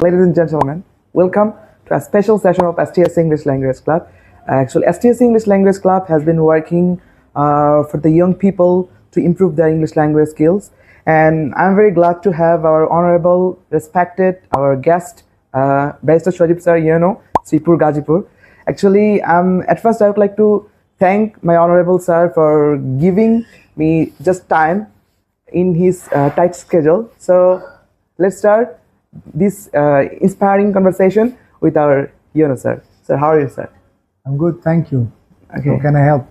Ladies and gentlemen, welcome to a special session of STSC English Language Club. Actually, STSC English Language Club has been working for the young people to improve their English language skills. And I'm very glad to have our honorable, respected, our guest, Barrister Sajib Sir, Sripur Gazipur. Actually, at first I would like to thank my honorable sir for giving me just time in his tight schedule. So let's start this inspiring conversation with our sir. Sir, how are you, sir? I'm good, thank you. Okay. How can I help?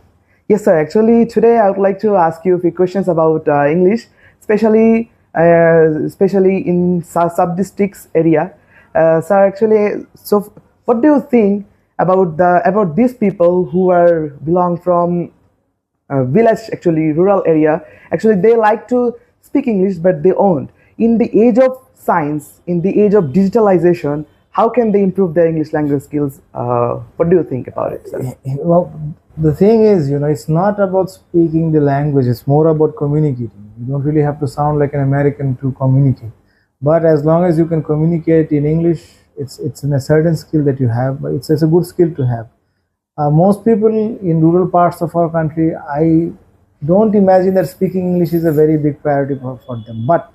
Yes, sir. Actually, today I would like to ask you a few questions about English, especially in sub-districts area. Sir, actually, so what do you think about these people who belong from village, actually rural area? Actually, they like to speak English, but they won't. In the age of science, in the age of digitalization, how can they improve their English language skills? What do you think about it, sir? Well, the thing is, it's not about speaking the language, it's more about communicating. You don't really have to sound like an American to communicate. But as long as you can communicate in English, it's a certain skill that you have. It's a good skill to have. Most people in rural parts of our country, I don't imagine that speaking English is a very big priority for them. But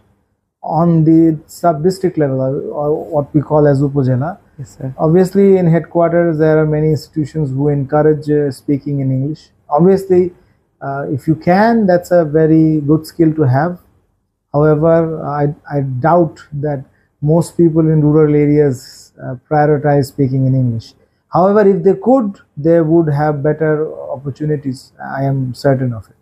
on the sub-district level, or what we call as Upazila, Yes, sir. obviously in headquarters there are many institutions who encourage speaking in English. Obviously, if you can, that's a very good skill to have. However, I doubt that most people in rural areas prioritize speaking in English. However, if they could, they would have better opportunities. I am certain of it.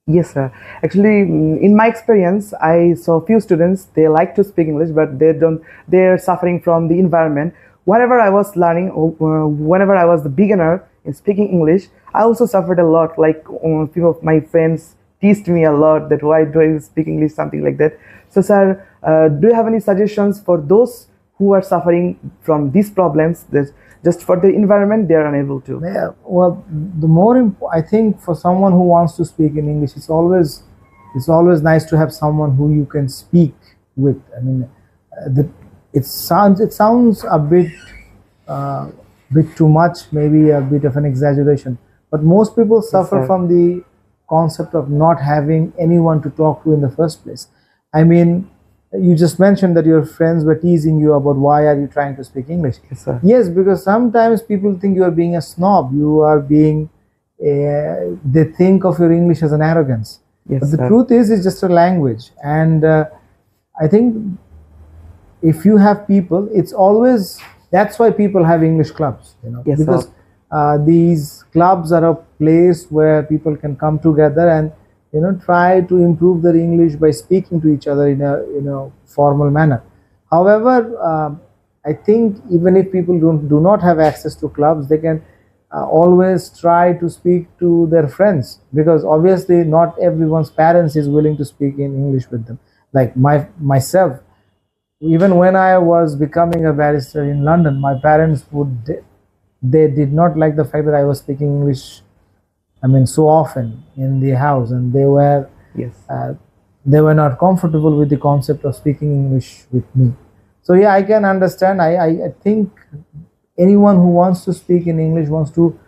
Yes, sir. Actually, in my experience, I saw few students, they like to speak English, but they don't, they're suffering from the environment. Whenever I was learning, whenever I was the beginner in speaking English, I also suffered a lot. Like, few of my friends teased me a lot that why do I speak English, something like that. So, sir, do you have any suggestions for those who are suffering from these problems, that just for the environment they are unable to? Yeah, well, I think for someone who wants to speak in English, it's always nice to have someone who you can speak with. I mean, it sounds a bit too much, maybe a bit of an exaggeration. But most people suffer from the concept of not having anyone to talk to in the first place. I mean, you just mentioned that your friends were teasing you about why are you trying to speak English. Yes, sir. Yes, because sometimes people think you are being a snob. You are being, they think of your English as an arrogance. Yes, but the sir. truth is, it's just a language. And I think if you have people, that's why people have English clubs, Yes, because sir. these clubs are a place where people can come together and try to improve their English by speaking to each other in a formal manner. However, I think even if people do not have access to clubs, they can always try to speak to their friends, because obviously not everyone's parents is willing to speak in English with them. Like myself, even when I was becoming a barrister in London, my parents they did not like the fact that I was speaking English, I mean, so often in the house, and they were not comfortable with the concept of speaking English with me. So yeah, I can understand. I think anyone who wants to speak in English wants to,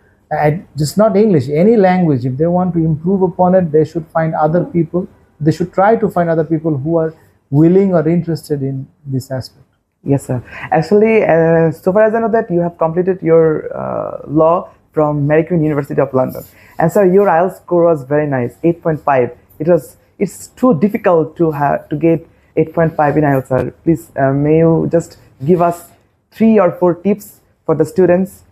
just not English, any language, if they want to improve upon it, they should find other people. They should try to find other people who are willing or interested in this aspect. Yes, sir. Actually, so far as I know that you have completed your law from Mary Queen University of London, and sir, your IELTS score was very nice, 8.5. It's too difficult to get 8.5 in IELTS, sir. Please, may you just give us 3 or 4 tips for the students?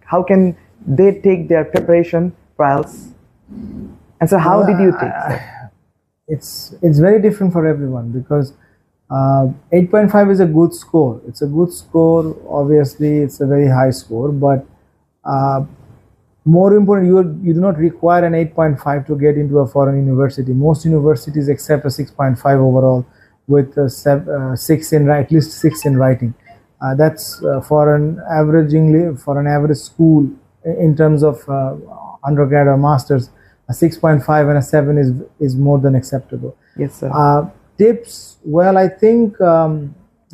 How can they take their preparation for IELTS? And so, how did you take, sir? It's very different for everyone, because 8.5 is a good score. It's a good score. Obviously, it's a very high score, but more important, you do not require an 8.5 to get into a foreign university. Most universities accept a 6.5 overall with at least 6 in writing. That's for an average school in terms of undergrad or masters. A 6.5 and a 7 is more than acceptable. Yes, sir. Tips, well, I think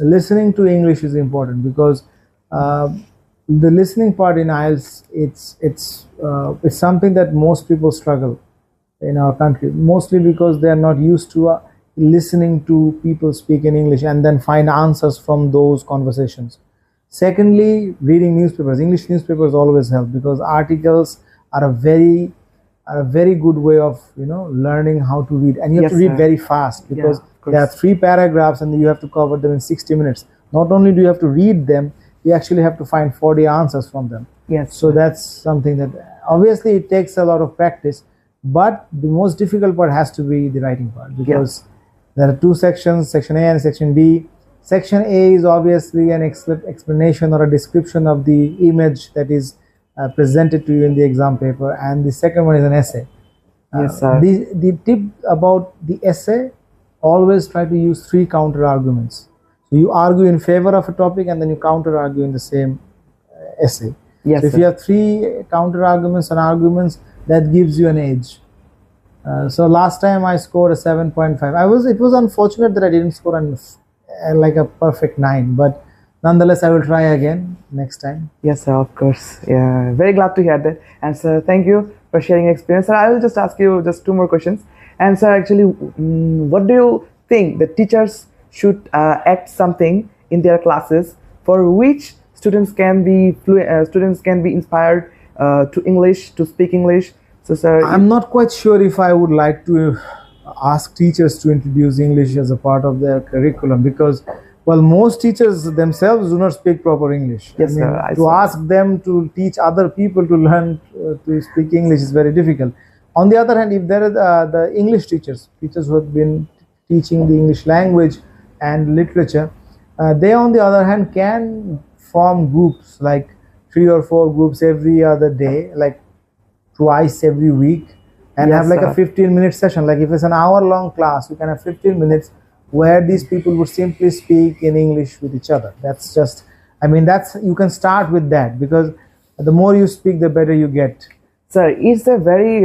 listening to English is important because the listening part in IELTS, it's something that most people struggle in our country, mostly because they are not used to listening to people speak in English and then find answers from those conversations. Secondly, reading newspapers. English newspapers always help because articles are a very good way of learning how to read, and you have Yes, to read sir. very fast because of there are course. 3 paragraphs and you have to cover them in 60 minutes. Not only do you have to read them, you actually have to find 40 answers from them. Yes, So sir. that's something that obviously it takes a lot of practice, but the most difficult part has to be the writing part because there are two sections, section A and section B. Section A is obviously an explanation or a description of the image that is presented to you in the exam paper, and the second one is an essay. Yes, sir. The tip about the essay, always try to use 3 counter arguments. So you argue in favor of a topic and then you counter argue in the same essay. Yes, So if sir. you have 3 counter arguments and arguments, that gives you an edge. So last time I scored a 7.5. It was unfortunate that I didn't score like a perfect 9, but nonetheless I will try again next time. Yes, sir, of course. Yeah, very glad to hear that. And sir, thank you for sharing your experience. Sir, I will just ask you just 2 more questions. And sir, actually, what do you think the teachers should act something in their classes for which students can be inspired to English, to speak English? So, sir, I'm not quite sure if I would like to ask teachers to introduce English as a part of their curriculum because, well, most teachers themselves do not speak proper English. Yes, sir, I to saw ask them to teach other people to learn to speak English is very difficult. On the other hand, if there are the English teachers who have been teaching the English language and literature, they on the other hand can form groups like 3 or 4 groups every other day, like twice every week, and Yes, have like sir. a 15-minute session. Like if it's an hour-long class, you can have 15 minutes where these people would simply speak in English with each other. That's just, you can start with that because the more you speak, the better you get. Sir, it's a very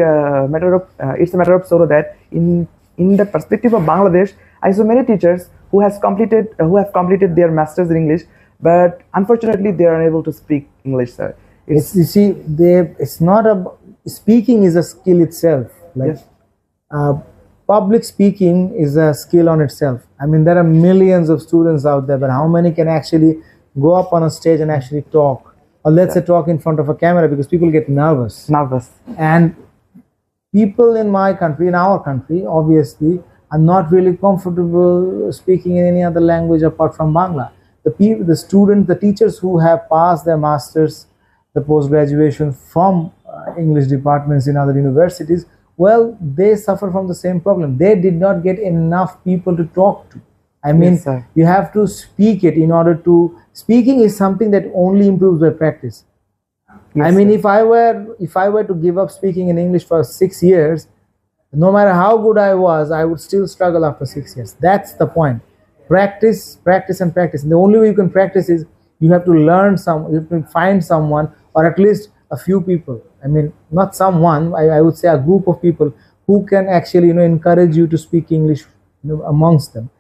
it's a matter of sorrow that in the perspective of Bangladesh, I saw many teachers who have completed their masters in English, but unfortunately they are unable to speak English, sir. You see, it's not speaking is a skill itself. Like Yes. public speaking is a skill on itself. There are millions of students out there, but how many can actually go up on a stage and actually talk, or let's say talk in front of a camera, because people get nervous. Nervous. And people in our country, obviously, are not really comfortable speaking in any other language apart from Bangla. The teachers who have passed their masters, the post-graduation from English departments in other universities, well, they suffer from the same problem. They did not get enough people to talk to. Yes, sir. You have to speak it in order to. Speaking is something that only improves by practice. Yes, sir. if I were to give up speaking in English for 6 years, no matter how good I was, I would still struggle after 6 years. That's the point. Practice, practice, and practice. And the only way you can practice is you have to you have to find someone, or at least a few people. Not someone, I would say a group of people who can actually, encourage you to speak English, amongst them.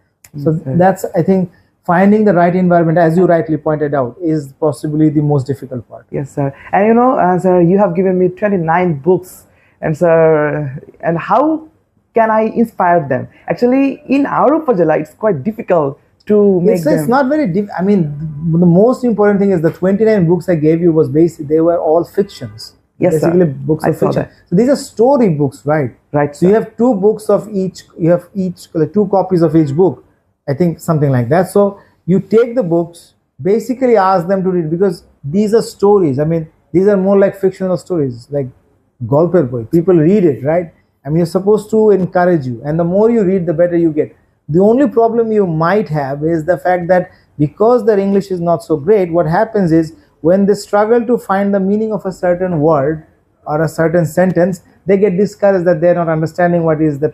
So that's, I think, finding the right environment, as you rightly pointed out, is possibly the most difficult part. Yes, sir. And sir, you have given me 29 books, and sir, and how can I inspire them? Actually, in our Upajala, it's quite difficult to make them. It's not very the most important thing is the 29 books I gave you was they were all fictions. Yes, basically sir. books I of saw fiction. that. So these are story books, right? Right, So you sir. have 2 books of each. You have like 2 copies of each book. I think something like that. So you take the books, basically ask them to read, because these are stories. These are more like fictional stories, like Golper Boy. People read it, right? You're supposed to encourage you, and the more you read, the better you get. The only problem you might have is the fact that because their English is not so great, what happens is when they struggle to find the meaning of a certain word or a certain sentence, they get discouraged that they're not understanding what is the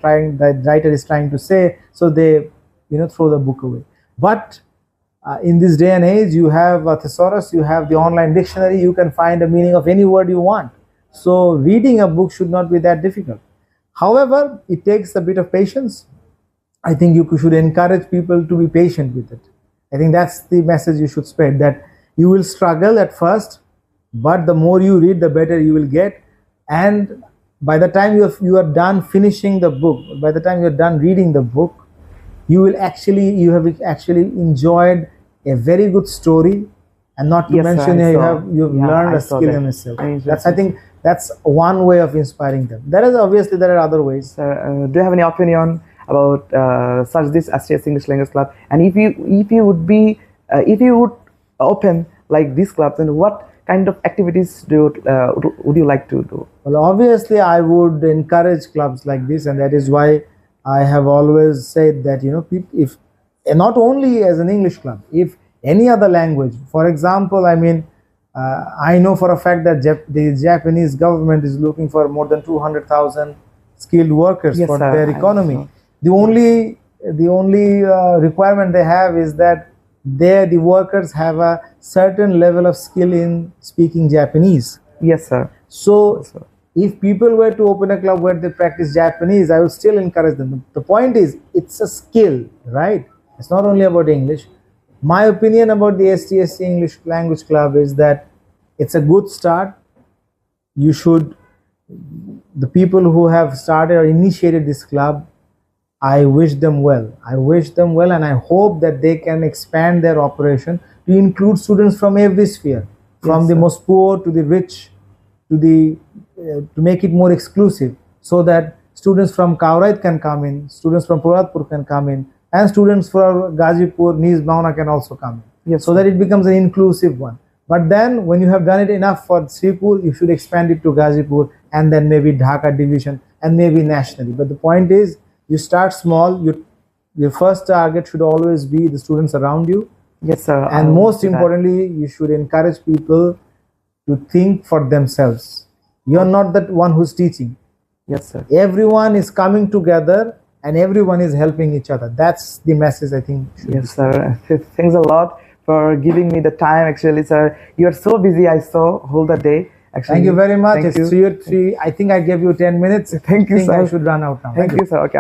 writer is trying to say, so they throw the book away. But in this day and age, you have a thesaurus, you have the online dictionary, you can find the meaning of any word you want. So reading a book should not be that difficult. However, it takes a bit of patience. I think you should encourage people to be patient with it. I think that's the message you should spread, that you will struggle at first, but the more you read, the better you will get. And by the time you are done finishing the book, by the time you are done reading the book, you have actually enjoyed a very good story, and not to Yes, sir, mention I you saw. have Yeah, learned I a saw skill that. in itself. Yes, I think that's one way of inspiring them. There are other ways. Sir, do you have any opinion about such this STS English Language Club? And if you would be if you would open like these clubs, then what kind of activities would you like to do? Well, obviously, I would encourage clubs like this, and that is why I have always said that, if not only as an English club, if any other language, for example, I know for a fact that the Japanese government is looking for more than 200,000 skilled workers Yes, for sir, their I economy. know. The only requirement they have is that the workers have a certain level of skill in speaking Japanese. Yes, sir. So if people were to open a club where they practice Japanese, I would still encourage them. The point is, it's a skill, right? It's not only about English. My opinion about the STSC English Language Club is that it's a good start. The people who have started or initiated this club, I wish them well. I wish them well, and I hope that they can expand their operation to include students from every sphere, from the most poor to the rich, to make it more exclusive, so that students from Kaurait can come in, students from Puratpur can come in, and students from Gazipur, Niz, Bauna can also come in. Yes, so that it becomes an inclusive one. But then, when you have done it enough for Sripur, you should expand it to Gazipur, and then maybe Dhaka division, and maybe nationally. But the point is, you start small. Your first target should always be the students around you. Yes, sir. And most importantly, you should encourage people to think for themselves. You're not the one who's teaching. Yes, sir. Everyone is coming together, and everyone is helping each other. That's the message, I think. Yes, sir. Thanks a lot for giving me the time, actually, sir. You're so busy, I saw, whole the day. Actually, thank you very much. Thank It's you. 3 I think I gave you 10 minutes. Thank you, I think sir. I should run out now. Thank you, sir. Okay.